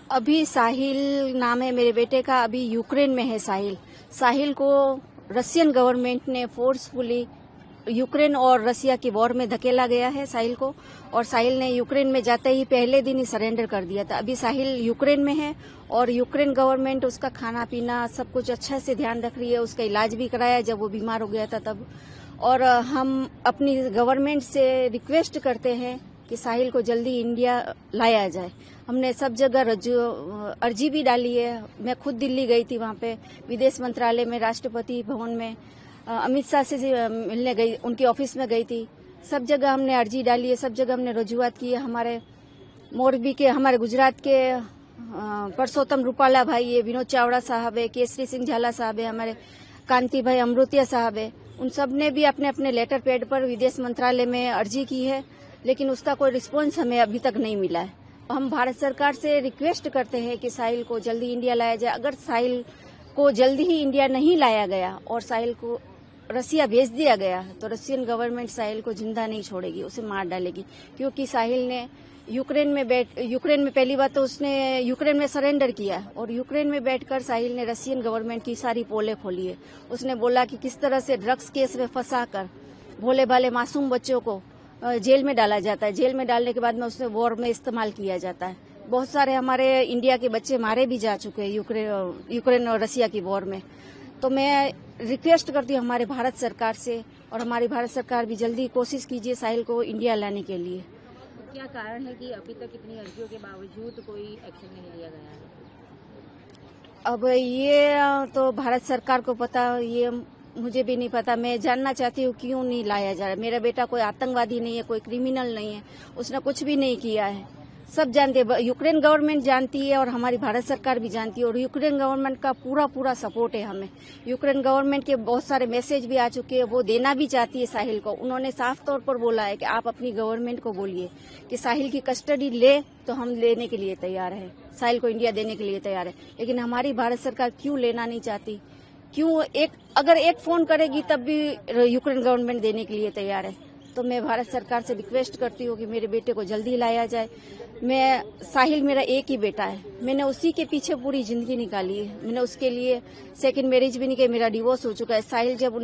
अभी साहिल नाम है मेरे बेटे का, अभी यूक्रेन में है साहिल। साहिल को रशियन गवर्नमेंट ने फोर्सफुली यूक्रेन और रसिया की वॉर में धकेला गया है साहिल को, और साहिल ने यूक्रेन में जाते ही पहले दिन ही सरेंडर कर दिया था। अभी साहिल यूक्रेन में है और यूक्रेन गवर्नमेंट उसका खाना पीना सब कुछ अच्छा से ध्यान रख रही है। उसका इलाज भी कराया जब वो बीमार हो गया था तब। और हम अपनी गवर्नमेंट से रिक्वेस्ट करते हैं कि साहिल को जल्दी इंडिया लाया जाए। हमने सब जगह अर्जी भी डाली है। मैं खुद दिल्ली गई थी, वहाँ पे विदेश मंत्रालय में, राष्ट्रपति भवन में अमित शाह से मिलने गई, उनके ऑफिस में गई थी। सब जगह हमने अर्जी डाली है, सब जगह हमने रजूआत की है। हमारे मोरबी के, हमारे गुजरात के परसोत्तम रूपाला भाई है, विनोद चावड़ा साहब है, केसरी सिंह झाला साहब है, हमारे कांति भाई अमृतिया साहब है, उन सब ने भी अपने अपने लेटर पैड पर विदेश मंत्रालय में अर्जी की है, लेकिन उसका कोई रिस्पॉन्स हमें अभी तक नहीं मिला है। हम भारत सरकार से रिक्वेस्ट करते हैं कि साहिल को जल्दी इंडिया लाया जाए। अगर साहिल को जल्दी ही इंडिया नहीं लाया गया और साहिल को रसिया भेज दिया गया तो रशियन गवर्नमेंट साहिल को जिंदा नहीं छोड़ेगी, उसे मार डालेगी। क्योंकि साहिल ने यूक्रेन में पहली बात तो उसने यूक्रेन में सरेंडर किया, और यूक्रेन में बैठकर साहिल ने रशियन गवर्नमेंट की सारी पोलें खोली है। उसने बोला कि किस तरह से ड्रग्स केस में फंसाकर भोले भाले मासूम बच्चों को जेल में डाला जाता है। जेल में डालने के बाद में उसने वॉर में इस्तेमाल किया जाता है। बहुत सारे हमारे इंडिया के बच्चे मारे भी जा चुके हैं यूक्रेन और रसिया की वॉर में। तो मैं रिक्वेस्ट करती हूँ हमारे भारत सरकार से, और हमारी भारत सरकार भी जल्दी कोशिश कीजिए साहिल को इंडिया लाने के लिए। क्या कारण है कि अभी तक इतनी अर्जियों के बावजूद कोई एक्शन नहीं लिया गया है? अब ये तो भारत सरकार को पता, ये मुझे भी नहीं पता। मैं जानना चाहती हूँ क्यों नहीं लाया जा रहा। मेरा बेटा कोई आतंकवादी नहीं है, कोई क्रिमिनल नहीं है, उसने कुछ भी नहीं किया है। सब जानते हैं, यूक्रेन गवर्नमेंट जानती है और हमारी भारत सरकार भी जानती है, और यूक्रेन गवर्नमेंट का पूरा सपोर्ट है हमें। यूक्रेन गवर्नमेंट के बहुत सारे मैसेज भी आ चुके हैं, वो देना भी चाहती है साहिल को। उन्होंने साफ तौर पर बोला है कि आप अपनी गवर्नमेंट को बोलिए कि साहिल की कस्टडी ले, तो हम लेने के लिए तैयार है, साहिल को इंडिया देने के लिए तैयार है। लेकिन हमारी भारत सरकार क्यों लेना नहीं चाहती? क्यों अगर एक फोन करेगी तब भी यूक्रेन गवर्नमेंट देने के लिए तैयार है? तो मैं भारत सरकार से रिक्वेस्ट करती हूँ कि मेरे बेटे को जल्दी लाया जाए। साहिल मेरा एक ही बेटा है, मैंने उसी के पीछे पूरी जिंदगी निकाली है। मैंने उसके लिए सेकंड मैरिज भी नहीं की, मेरा डिवोर्स हो चुका है। साहिल जब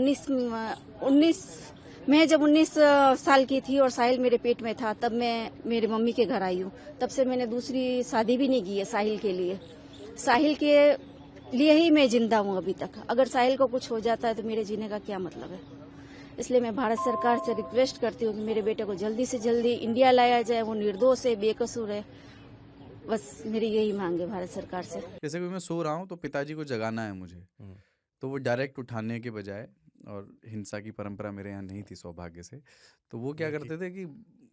19 साल की थी और साहिल मेरे पेट में था, तब मैं मेरी मम्मी के घर आई हूँ। तब से मैंने दूसरी शादी भी नहीं की है साहिल के लिए। साहिल के लिए ही मैं जिंदा हूँ अभी तक। अगर साहिल को कुछ हो जाता है तो मेरे जीने का क्या मतलब है? इसलिए मैं भारत सरकार से रिक्वेस्ट करती हूँ कि मेरे बेटे को जल्दी से जल्दी इंडिया लाया जाए। वो निर्दोष है, बेकसूर है। बस मेरी यही मांग है भारत सरकार से। जैसे कि मैं सो रहा हूँ तो पिताजी को जगाना है मुझे, तो वो डायरेक्ट उठाने के बजाय, और हिंसा की परंपरा मेरे यहाँ नहीं थी सौभाग्य से, तो वो क्या करते थे कि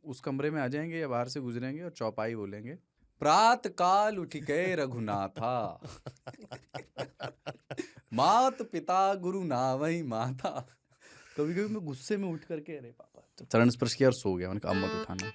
उस कमरे में आ जाएंगे या बाहर से गुजरेंगे और चौपाई बोलेंगे, प्रात काल उठिके रघुनाथा मात पिता गुरु नावहि माता। कभी कभी मैं गुस्से में उठ करके अरे पापा चरण स्पर्श किया और सो गया। मैंने कहा अब मत उठाना।